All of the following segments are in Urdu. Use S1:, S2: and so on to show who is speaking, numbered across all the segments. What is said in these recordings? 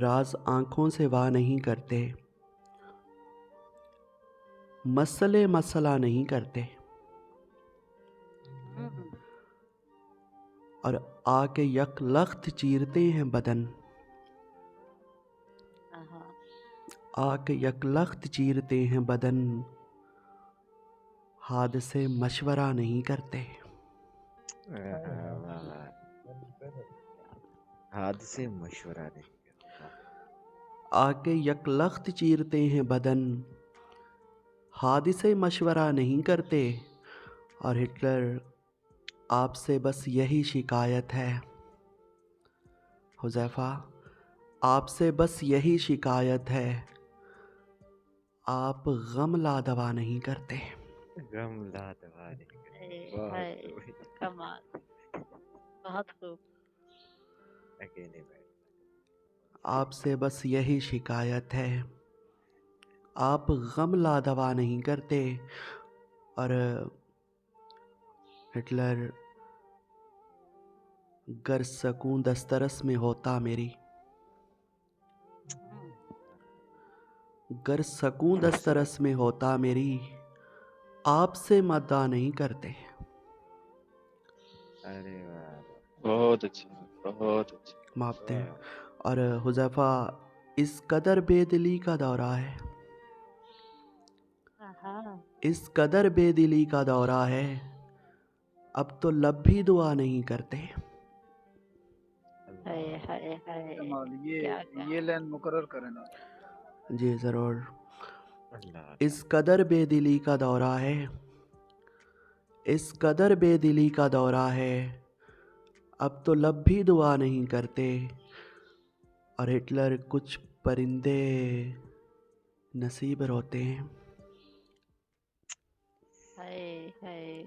S1: راز آنکھوں سے وا نہیں کرتے، مسئلے مسئلہ نہیں کرتے، اور آ کے یک لخت چیرتے ہیں بدن، آ کے یک لخت چیرتے ہیں بدن، حادثے مشورہ نہیں کرتے۔
S2: حد سے مشورہ نہیں کرتا۔
S1: آ کے یک لخت چیرتے ہیں بدن، حادثے مشورہ نہیں کرتے، اور ہٹلر آپ سے بس یہی شکایت ہے، حذیفہ آپ سے بس یہی شکایت ہے، آپ غم لا دوا نہیں کرتے۔
S2: غم لا دوا نہیں کرتا۔
S3: ہائے
S2: بہت
S3: کمال، بہت خوب۔
S2: اکیلے بیٹھ
S1: آپ سے بس یہی شکایت ہے، آپ غم لا دوا نہیں کرتے، اور ہٹلر گر سکوں دسترس میں ہوتا میری، گر سکوں دسترس میں ہوتا میری، آپ سے مدعا نہیں کرتے۔
S2: ارے واہ
S4: بہت اچھی، بہت اچھی۔
S1: ماپتے ہیں۔
S2: واہ۔
S1: اور حذیفہ اس قدر بے دلی کا دورہ ہے، اس قدر بے دلی کا دورہ ہے، اب تو لب بھی دعا نہیں کرتے۔
S3: ہائے ہائے ہائے،
S5: کمال،
S3: کیا
S5: یہ لائن مقرر کریں نا۔
S1: جی ضرور۔
S2: اللہ
S1: اس قدر بے دلی کا دورہ ہے، اس قدر بے دلی کا دورہ ہے، اب تو لب بھی دعا نہیں کرتے، اور ہٹلر کچھ پرندے نصیب روتے ہیں۔
S3: ہائے ہائے،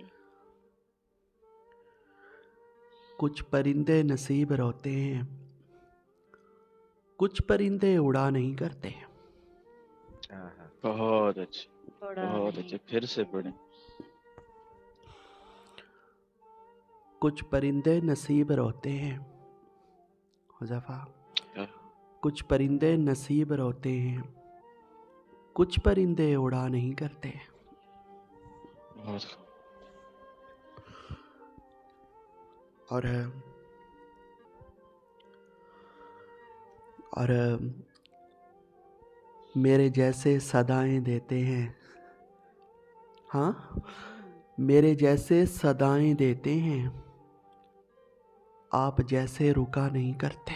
S1: کچھ پرندے نصیب روتے ہیں، کچھ پرندے اڑا نہیں کرتے۔
S4: بہت اچھی،
S3: تھوڑا
S4: بہت
S3: نہیں
S4: اچھی، پھر سے پڑھیں۔
S1: کچھ پرندے نصیب روتے ہیں، حذیفہ کچھ پرندے نصیب روتے ہیں، کچھ پرندے اڑا نہیں کرتے۔
S4: بہت خوب۔
S1: اور میرے جیسے صدائیں دیتے ہیں، ہاں میرے جیسے صدائیں دیتے ہیں، آپ جیسے رکا نہیں کرتے۔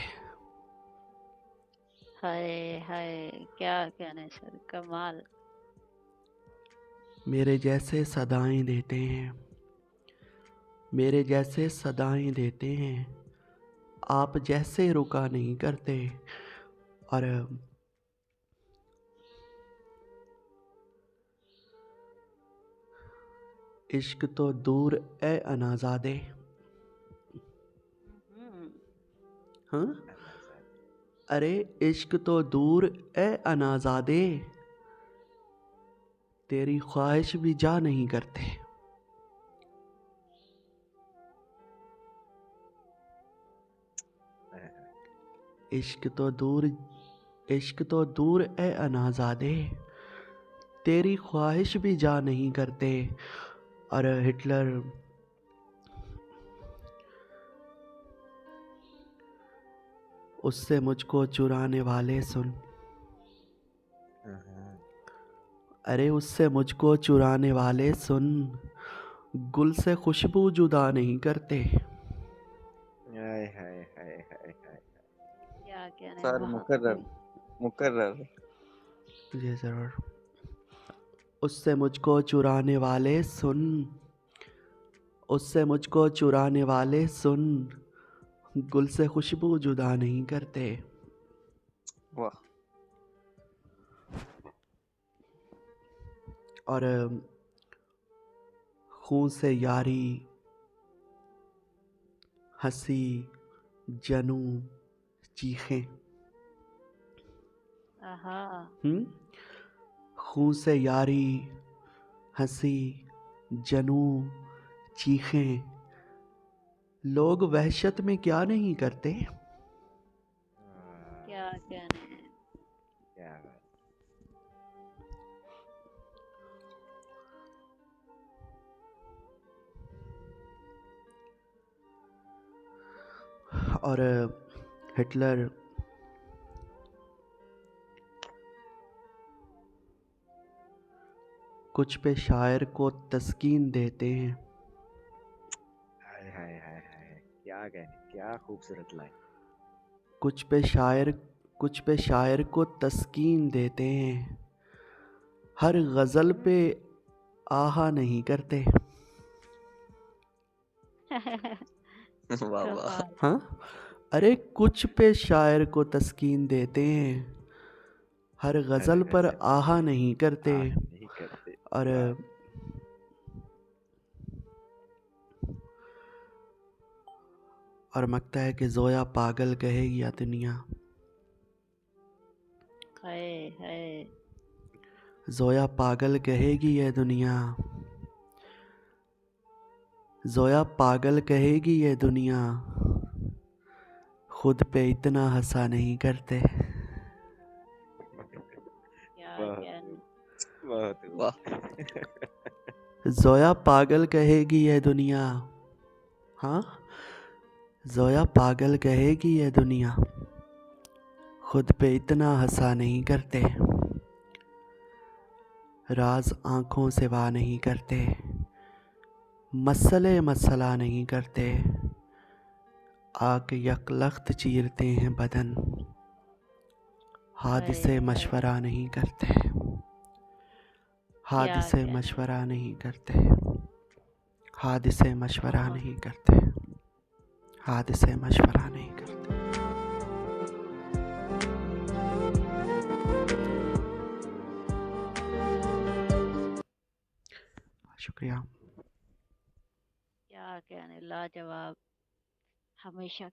S3: ہائے ہائے، کیا کہنے سر، کمال۔
S1: میرے جیسے صدائیں دیتے ہیں، میرے جیسے صدائیں دیتے ہیں، آپ جیسے رکا نہیں کرتے۔ اور عشق تو دور اے انازادے، ہاں ارے عشق تو دور اے انازادے، تیری خواہش بھی جا نہیں کرتے۔ عشق تو دور اے انازادے، تیری خواہش بھی جا نہیں کرتے۔ اور ہٹلر اس سے مجھ کو چرانے والے سن، ارے اس سے مجھ کو چرانے والے سن، گل سے خوشبو جدا نہیں کرتے۔
S2: ہائے ہائے ہائے ہائے ہائے۔
S3: کیا کہنے،
S2: سر
S3: بہت
S2: مقرر،
S3: خوب۔
S2: مقرر۔
S1: جی ضرور۔ اس سے مجھ کو چرانے والے سن، اس سے مجھ کو چرانے والے سن، گل سے خوشبو جدا نہیں کرتے۔
S2: واہ۔
S1: اور خون سے یاری، ہنسی، جنوں، چیخیں، خون سے یاری، ہنسی، جنوں، چیخیں، لوگ وحشت میں کیا نہیں کرتے۔
S3: کیا کہنے ہیں.
S2: کیا بات.
S1: اور ہٹلر کچھ پہ شاعر کو تسکین دیتے ہیں.
S2: ہائے ہائے ہائے ہائے، کیا کہنے، کیا خوبصورت لائن.
S1: کچھ پہ شاعر کو تسکین دیتے ہیں، ہر غزل پہ آہا نہیں کرتے.
S4: واہ واہ.
S3: کمال.
S1: ہاں، ارے کچھ پہ شاعر کو تسکین دیتے ہیں، ہر غزل پر
S2: غزل
S1: آہا نہیں کرتے.
S2: نہیں کرتے.
S1: اور
S2: واہ.
S1: اور مگتا ہے کہ زویا پاگل کہے گی یا دنیا.
S3: ہائے ہائے.
S1: زویا پاگل کہے گی یہ دنیا، زویا پاگل کہے گی یہ دنیا، خود پہ اتنا ہنسا نہیں کرتے.
S3: کیا
S2: بہت
S3: کہنے.
S2: بہت
S4: واہ.
S1: زویا پاگل کہے گی یہ دنیا، ہاں زویا پاگل کہے گی یہ دنیا، خود پہ اتنا ہنسا نہیں کرتے. راز آنکھوں سے وا نہیں کرتے، مسئلہ نہیں کرتے، آ کے یک لخت چیرتے ہیں بدن، حادثے
S3: ہائے ہائے.
S1: مشورہ نہیں کرتے.
S3: کیا
S1: حادثے
S3: کہنے.
S1: مشورہ نہیں کرتے، حادثے مشورہ
S3: بہت.
S1: نہیں کرتے، حادثے مشورہ نہیں کرتے. شکریہ.
S3: کیا کہنے. لاجواب. ہمیشہ